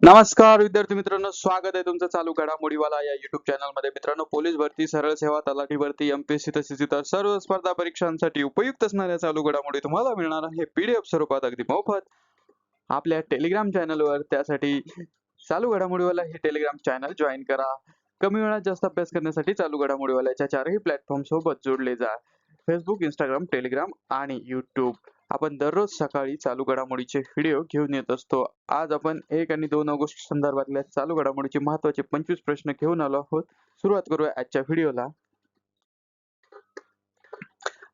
नमस्कार विद्यार्थी मित्रांनो, स्वागत आहे तुमचं चालू घडामोडीवाला या युट्यूब चॅनल मध्ये. मित्रांनो, पोलीस भरती, सरळ सेवा, तलाठी भरती, एमपीएससी तसेच इतर सर्व स्पर्धा परीक्षांसाठी उपयुक्त असणाऱ्या चालू घडामोडी तुम्हाला मिळणार आहे पीडीएफ स्वरूपात अगदी मोफत आपल्या टेलिग्राम चॅनलवर. त्यासाठी चालू घडामोडीवाला हे टेलिग्राम चॅनल जॉईन करा. कमी वेळात जास्त अभ्यास करण्यासाठी चालू घडामोडीवाल्याच्या चारही प्लॅटफॉर्म सोबत जोडले जा: फेसबुक, इंस्टाग्राम, टेलिग्राम आणि युट्यूब. आपण दररोज सकाळी चालू घडामोडीचे व्हिडिओ घेऊन येत असतो. आज आपण 1 आणि 2 ऑगस्ट संदर्भातल्या चालू घडामोडीचे महत्त्वाचे 25 प्रश्न घेऊन आलो आहोत. सुरुवात करूया आजच्या व्हिडिओला.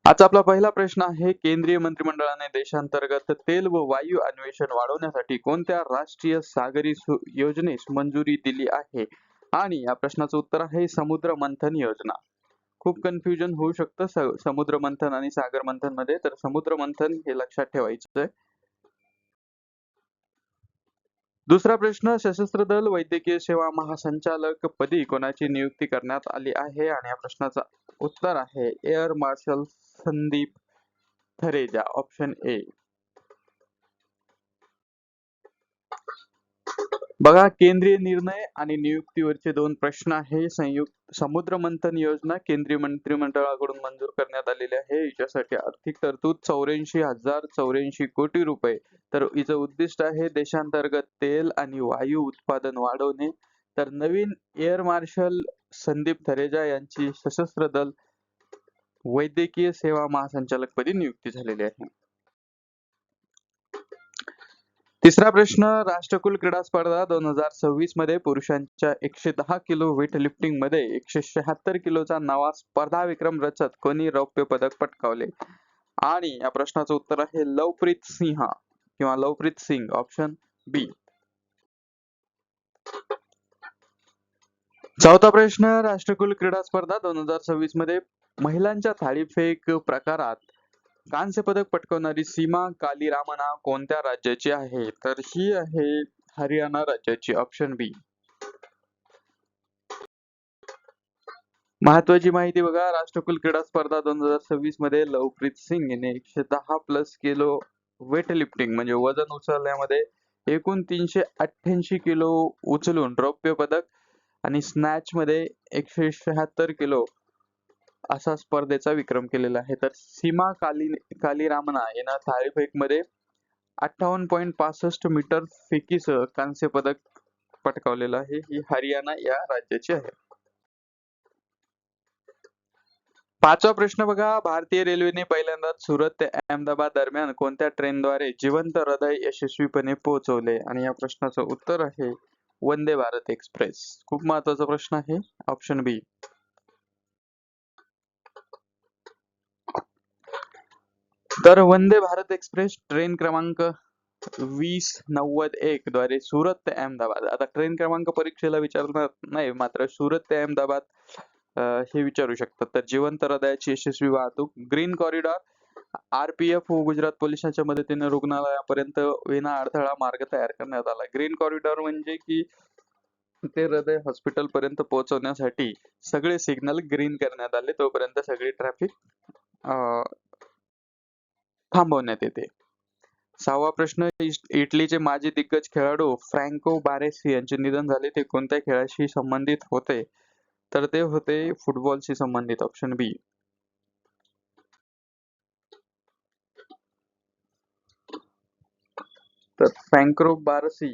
आजचा आपला पहिला प्रश्न आहे: केंद्रीय मंत्रिमंडळाने देशांतर्गत तेल व वायू अन्वेषण वाढवण्यासाठी कोणत्या राष्ट्रीय सागरी योजनेस मंजुरी दिली आहे? आणि या प्रश्नाचं उत्तर आहे समुद्र मंथन योजना. खूप कन्फ्युजन होऊ शकतं समुद्र मंथन आणि सागर मंथन मध्ये, तर समुद्र मंथन हे लक्षात ठेवायचं आहे. दुसरा प्रश्न: सशस्त्र दल वैद्यकीय सेवा महासंचालक पदी कोणाची नियुक्ती करण्यात आली आहे? आणि या प्रश्नाचं उत्तर आहे air marshal Sandeep Thareja, option A. बघा, केंद्रीय निर्णय आणि नियुक्तीवरचे 2 प्रश्न आहे. संयुक्त समुद्र मंथन योजना केंद्रीय मंत्रिमंडळाकडून मंजूर करण्यात आलेली आहे. याच्यासाठी आर्थिक तरतूद 84,084 कोटी रुपये. तर हिचं उद्दिष्ट आहे देशांतर्गत तेल आणि वायू उत्पादन वाढवणे. तर नवीन एअर मार्शल संदीप थरेजा यांची सशस्त्र दल वैद्यकीय सेवा महासंचालक पदी नियुक्ती झालेली आहे. तिसरा प्रश्न: राष्ट्रकुल क्रीडा स्पर्धा 2026 मध्ये पुरुषांच्या 110 किलो वेट लिफ्टिंग मध्ये 176 किलोचा नवा स्पर्धा विक्रम रचत कोणी रौप्य पदक पटकावले? आणि या प्रश्नाचं उत्तर आहे लवप्रीत सिंह किंवा लवप्रीत सिंग, ऑप्शन बी. चौथा प्रश्न: राष्ट्रकुल क्रीडा स्पर्धा 2026 मध्ये महिलांच्या थाळीफेक प्रकारात कांस्य पदक पटकावणारी सीमा कालीरामना कोणत्या राज्याची आहे? तर ही आहे हरियाणा राज्याची, ऑप्शन बी. महत्वाची माहिती बघा, राष्ट्रकुल क्रीडा स्पर्धा 2026 मध्ये लवप्रीत सिंग याने 110+ किलो वेट लिफ्टिंग म्हणजे वजन उचलण्यामध्ये एकूण 388 किलो उचलून रौप्य पदक आणि स्नॅच मध्ये 176 किलो असा स्पर्धेचा विक्रम केलेला आहे. तर सीमा कालीरामना यानं थाळीफेक मध्ये 58.65 मीटर फेकीसह कांस्य पदक पटकावलेलं आहे. ही हरियाणा या राज्याची आहे. पाचवा प्रश्न बघा, भारतीय रेल्वेने पहिल्यांदाच सुरत ते अहमदाबाद दरम्यान कोणत्या ट्रेनद्वारे जिवंत हृदय यशस्वीपणे पोहोचवले? आणि या प्रश्नाचं उत्तर आहे वंदे भारत एक्सप्रेस. खूप महत्वाचा प्रश्न आहे, ऑप्शन बी. तर वंदे भारत एक्सप्रेस ट्रेन क्रमांक 2091 द्वारे सुरत ते अहमदाबाद, आता ट्रेन क्रमांक परीक्षेला विचारणार नाही, मात्र सुरत ते अहमदाबाद हे विचारू शकतात. तर जिवंत हृदयाची यशस्वी वाहतूक, ग्रीन कॉरिडॉर, आरपीएफ व गुजरात पोलिसांच्या मदतीने रुग्णालयापर्यंत विना अडथळा मार्ग तयार करण्यात आला. ग्रीन कॉरिडॉर म्हणजे की ते हृदय हॉस्पिटल पर्यंत पोहोचवण्यासाठी सगळे सिग्नल ग्रीन करण्यात आले, तोपर्यंत सगळी ट्रॅफिक थांबवण्यात येते. 6वा प्रश्न: इटलीचे माजी दिग्गज खेळाडू फ्रँको बारेसी यांचे निधन झाले. ते कोणत्या खेळाशी संबंधित होते? तर ते होते फुटबॉलशी संबंधित, ऑप्शन बी. तर फ्रँको बारेसी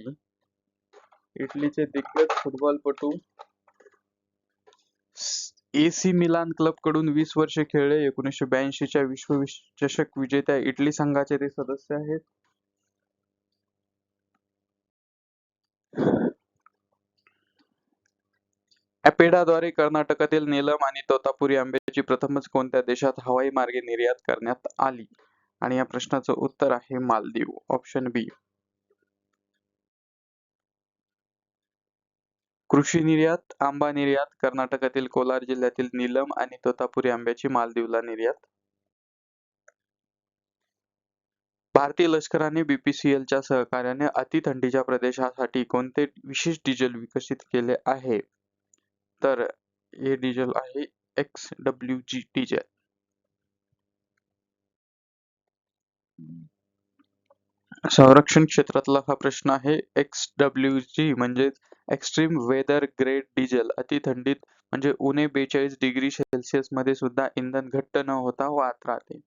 इटलीचे दिग्गज फुटबॉलपटू, एसी मिलान क्लब कडून 20 वर्षे खेळले. 1982 च्या विश्वचषक विजेत्या इटली संघाचे ते सदस्य आहेत. अपेडाद्वारे कर्नाटकातील नीलम आणि तोतापुरी आंब्याची प्रथमच कोणत्या देशात हवाई मार्गे निर्यात करण्यात आली? आणि या प्रश्नाचं उत्तर आहे मालदीव, ऑप्शन बी. कृषी निर्यात, आंबा निर्यात, कर्नाटकातील कोलार जिल्ह्यातील नीलम आणि तोतापुरी आंब्याची मालदीवला निर्यात. भारतीय लष्कराने बीपीसीएलच्या सहकार्याने अतिथंडीच्या प्रदेशासाठी कोणते विशेष डिझेल विकसित केले आहे? तर हे डिझेल आहे XWG डिझेल. संरक्षण क्षेत्रातला हा प्रश्न आहे. XWG म्हणजे एक्स्ट्रीम वेदर ग्रेड डिझेल. अति थंडीत म्हणजे उणे 42°C मध्ये सुद्धा इंधन घट्ट न होता वाहत राहते.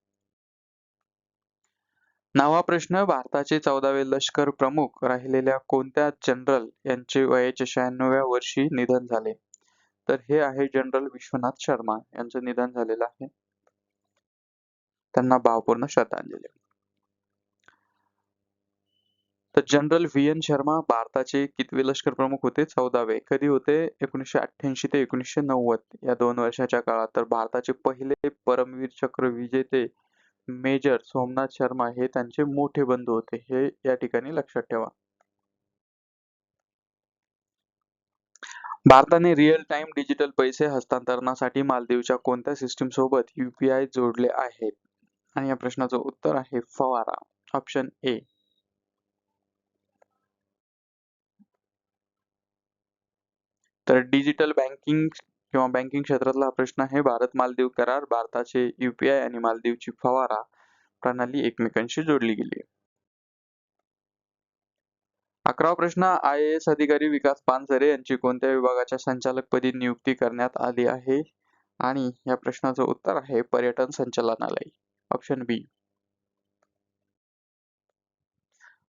नववा प्रश्न, भारताचे 14वे लष्कर प्रमुख राहिलेल्या कोणत्या जनरल यांचे वयाच्या 96व्या वर्षी निधन झाले? तर हे आहे जनरल विश्वनाथ शर्मा यांचं निधन झालेलं आहे. त्यांना भावपूर्ण श्रद्धांजली. तर जनरल VN शर्मा भारताचे कितवे लष्कर प्रमुख होते? 14वे. कधी होते? 1988 ते 1990 या 2 वर्षाच्या काळात. तर भारताचे पहिले परमवीर चक्र विजेते मेजर सोमनाथ शर्मा हे त्यांचे मोठे बंधू होते. हे या ठिकाणी लक्षात ठेवा. भारताने रिअल टाइम डिजिटल पैसे हस्तांतरणासाठी मालदीवच्या कोणत्या सिस्टीम सोबत UPI जोडले आहेत? आणि या प्रश्नाचं उत्तर आहे फवारा. Option A. तर डिजिटल बँकिंग किंवा बँकिंग क्षेत्रातला हा प्रश्न आहे. भारत मालदीव करार, भारताचे UPI आणि मालदीवची फवारा प्रणाली एकमेकांशी जोडली गेली. 11वा प्रश्न, IAS अधिकारी विकास पानसरे यांची कोणत्या विभागाच्या संचालकपदी नियुक्ती करण्यात आली आहे? आणि या प्रश्नाचं उत्तर आहे पर्यटन संचालनालय. ऑप्शन बी.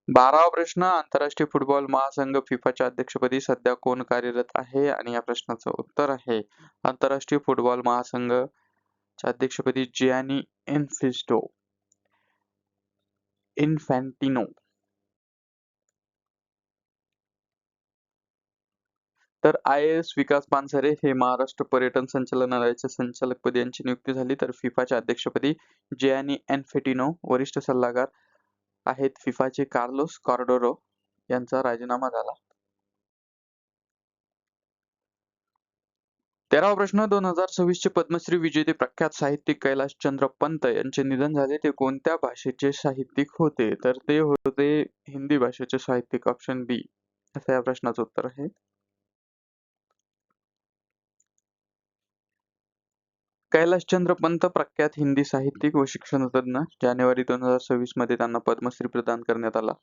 12वा प्रश्न, आंतरराष्ट्रीय फुटबॉल महासंघ फिफाच्या अध्यक्षपदी सध्या कोण कार्यरत आहे? आणि या प्रश्नाचं उत्तर आहे आंतरराष्ट्रीय फुटबॉल महासंघच्या अध्यक्षपदी जियानी इन्फॅन्टिनो. तर IAS विकास पानसरे हे महाराष्ट्र पर्यटन संचालनालयाच्या संचालकपदी यांची नियुक्ती झाली. तर फिफाच्या अध्यक्षपदी जियानी इन्फॅन्टिनो. वरिष्ठ सल्लागार आहेत फिफाचे कार्लोस कॉर्डोरो यांचा राजीनामा झाला. 13वा प्रश्न, 2026 चे पद्मश्री विजेते प्रख्यात साहित्यिक कैलाशचंद्र पंत यांचे निधन झाले. ते कोणत्या भाषेचे साहित्यिक होते? तर ते होते हिंदी भाषेचे साहित्यिक. ऑप्शन बी असं या प्रश्नाचं उत्तर आहे. कैलाशचंद्र पंत प्रख्यात हिंदी साहित्यिक व शिक्षणतज्ञ. जानेवारी 2026 मध्ये त्यांना पद्मश्री प्रदान करण्यात आला.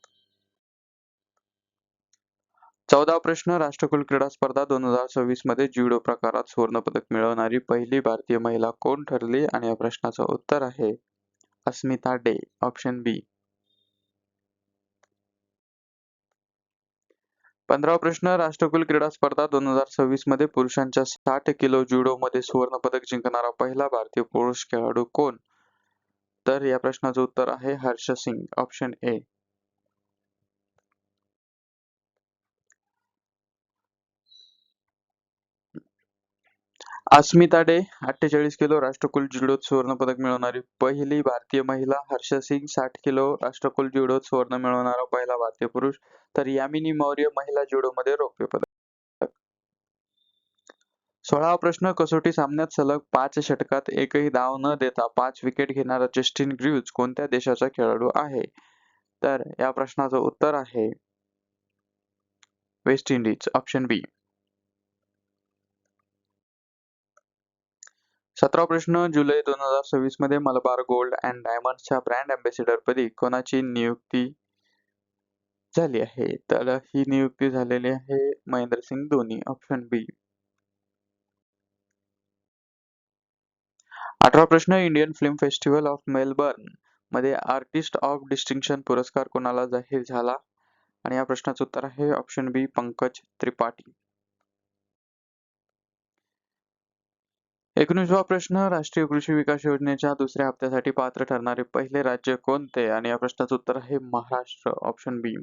14वा प्रश्न, राष्ट्रकुल क्रीडा स्पर्धा 2026 मध्ये ज्युडो प्रकारात सुवर्णपदक मिळवणारी पहिली भारतीय महिला कोण ठरली? आणि या प्रश्नाचं उत्तर आहे अस्मिता डे. ऑप्शन बी. 15वा प्रश्न, राष्ट्रकुल क्रीडा स्पर्धा 2026 मध्ये पुरुषांच्या 60 किलो ज्युडो मध्ये सुवर्णपदक जिंकणारा पहिला भारतीय पुरुष खेळाडू कोण? तर या प्रश्नाचं उत्तर आहे Harsh Singh. Option A. Asmita Dey 48 kilo राष्ट्रकुल ज्युडोत सुवर्णपदक मिळवणारी पहिली भारतीय महिला. हर्ष सिंग 60 किलो राष्ट्रकुल ज्युडोत सुवर्ण मिळवणारा पहिला भारतीय पुरुष. तर यामिनी मौर्य महिला ज्युडोमध्ये रौप्य पदक. 16वा प्रश्न, कसोटी सामन्यात सलग 5 षटकात एकही धाव न देता 5 विकेट घेणारा जस्टिन ग्रीव्हज कोणत्या देशाचा खेळाडू आहे? तर या प्रश्नाचं उत्तर आहे वेस्ट इंडिज. Option B. 17वा प्रश्न, जुलै 2026 मध्ये मलबार गोल्ड अँड डायमंड्सच्या ब्रँड अँबॅसेडर पदी कोणाची नियुक्ती झाली आहे? तर ही नियुक्ती झालेली आहे महेंद्रसिंग धोनी. ऑप्शन बी. 18वा प्रश्न, Indian film festival of Melbourne मध्ये आर्टिस्ट ऑफ डिस्टिंक्शन पुरस्कार कोणाला जाहीर झाला? आणि या प्रश्नाचं उत्तर आहे ऑप्शन बी पंकज त्रिपाठी. 19वा प्रश्न, राष्ट्रीय कृषी विकास योजनेच्या दुसऱ्या हप्त्यासाठी पात्र ठरणारे पहिले राज्य कोणते? आणि या प्रश्नाचं उत्तर आहे महाराष्ट्र. ऑप्शन बी.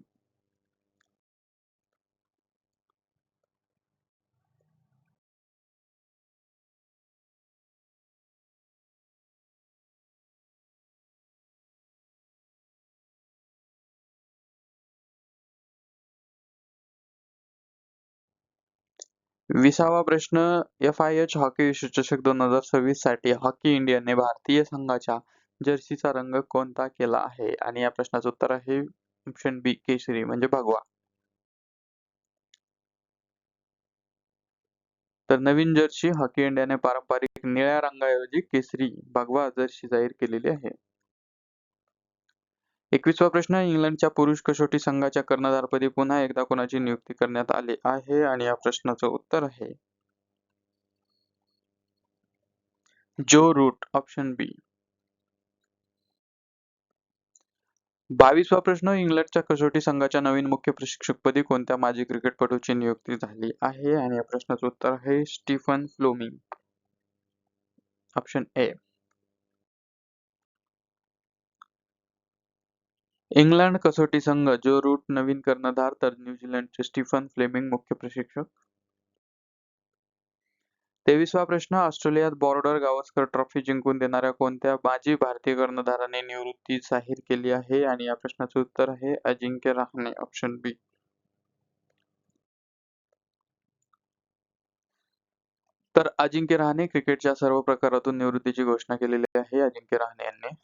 विसावा प्रश्न, FIH हॉकी विश्वचषक 2026 साठी हॉकी इंडियाने भारतीय संघाच्या जर्सीचा रंग कोणता केला आहे? आणि या प्रश्नाचं उत्तर आहे ऑप्शन बी केशरी म्हणजे भगवा. तर नवीन जर्सी हॉकी इंडियाने पारंपरिक निळ्या रंगाऐवजी केसरी भगवा जर्सी जाहीर केलेली आहे. 21वा प्रश्न, इंग्लंडच्या पुरुष कसोटी संघाच्या कर्णधारपदी पुन्हा एकदा कोणाची नियुक्ती करण्यात आली आहे? आणि या प्रश्नाचं उत्तर आहे जो रूट, ऑप्शन बी. 22वा प्रश्न, इंग्लंडच्या कसोटी संघाच्या नवीन मुख्य प्रशिक्षकपदी कोणत्या माजी क्रिकेटपटूची नियुक्ती झाली आहे? आणि या प्रश्नाचं उत्तर आहे Stephen Fleming, option A. England कसोटी संघ जो रूट नवीन कर्णधार तर न्यूझीलंडचे स्टीफन फ्लेमिंग मुख्य प्रशिक्षक. 23वा प्रश्न, ऑस्ट्रेलियात बॉर्डर गावस्कर ट्रॉफी जिंकून देणाऱ्या कोणत्या माजी भारतीय कर्णधाराने निवृत्ती जाहीर केली आहे? आणि या प्रश्नाचं उत्तर आहे अजिंक्य रहाणे, ऑप्शन बी. तर अजिंक्य रहाणे क्रिकेटच्या सर्व प्रकारातून निवृत्तीची घोषणा केलेली आहे अजिंक्य रहाणे यांनी.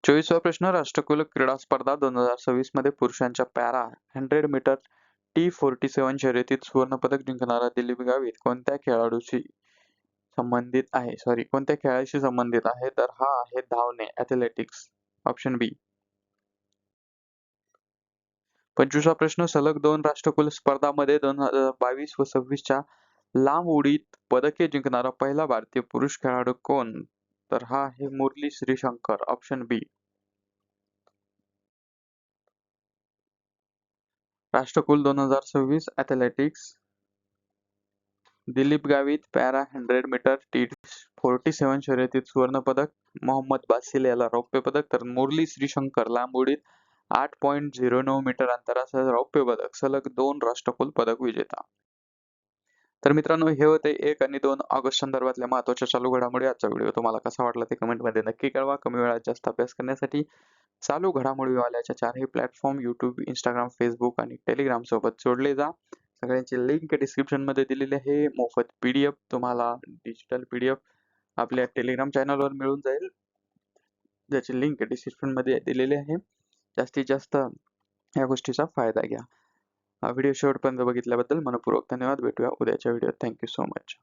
24वा प्रश्न, राष्ट्रकुल क्रीडा स्पर्धा 2026 मध्ये पुरुषांच्या पॅरा 100 मीटर T47 शर्यतीत सुवर्णपदक जिंकणारा दिलीप गावित कोणत्या खेळाशी संबंधित आहे? तर हा आहे धावणे, ॲथलेटिक्स, ऑप्शन बी. 25वा प्रश्न, सलग 2 राष्ट्रकुल स्पर्धांमध्ये 2022 व 26च्या लांब उडीत पदके जिंकणारा पहिला भारतीय पुरुष खेळाडू कोण? तर हा आहे मुरली श्रीशंकर, ऑप्शन बी. राष्ट्रकुल 2026 athletics, Dilip Gavit para 100 metre T47 शर्यतीत सुवर्णपदक, मोहम्मद बासिल याला रौप्य पदक, तर मुरली श्रीशंकर लांब उडीत 8.09 मीटर अंतरासह रौप्य पदक, सलग 2 राष्ट्रकुल पदक विजेता. तर मित्रांनो, हे होते 1 आणि 2 ऑगस्ट संदर्भातल्या महत्त्वाच्या चालू घडामोडी. आजचा व्हिडिओ तुम्हाला कसा वाटला ते कमेंटमध्ये नक्की कळवा. कमी वेळात जास्त अभ्यास करण्यासाठी चालू घडामोडीवाल्याच्या 4ही प्लॅटफॉर्म YouTube, Instagram, Facebook आणि Telegram सोबत जोडले जा. सगळ्यांची लिंक डिस्क्रिप्शनमध्ये दिलेली आहे. मोफत PDF तुम्हाला डिजिटल PDF आपल्या टेलिग्राम चॅनलवर मिळून जाईल, ज्याची लिंक डिस्क्रिप्शनमध्ये दिलेली आहे. जास्तीत जास्त या गोष्टीचा फायदा घ्या. हा व्हिडिओ शेवटपर्यंत बघितल्याबद्दल मनपूर्वक धन्यवाद. भेटूया उद्याच्या व्हिडिओत. Thank you so much.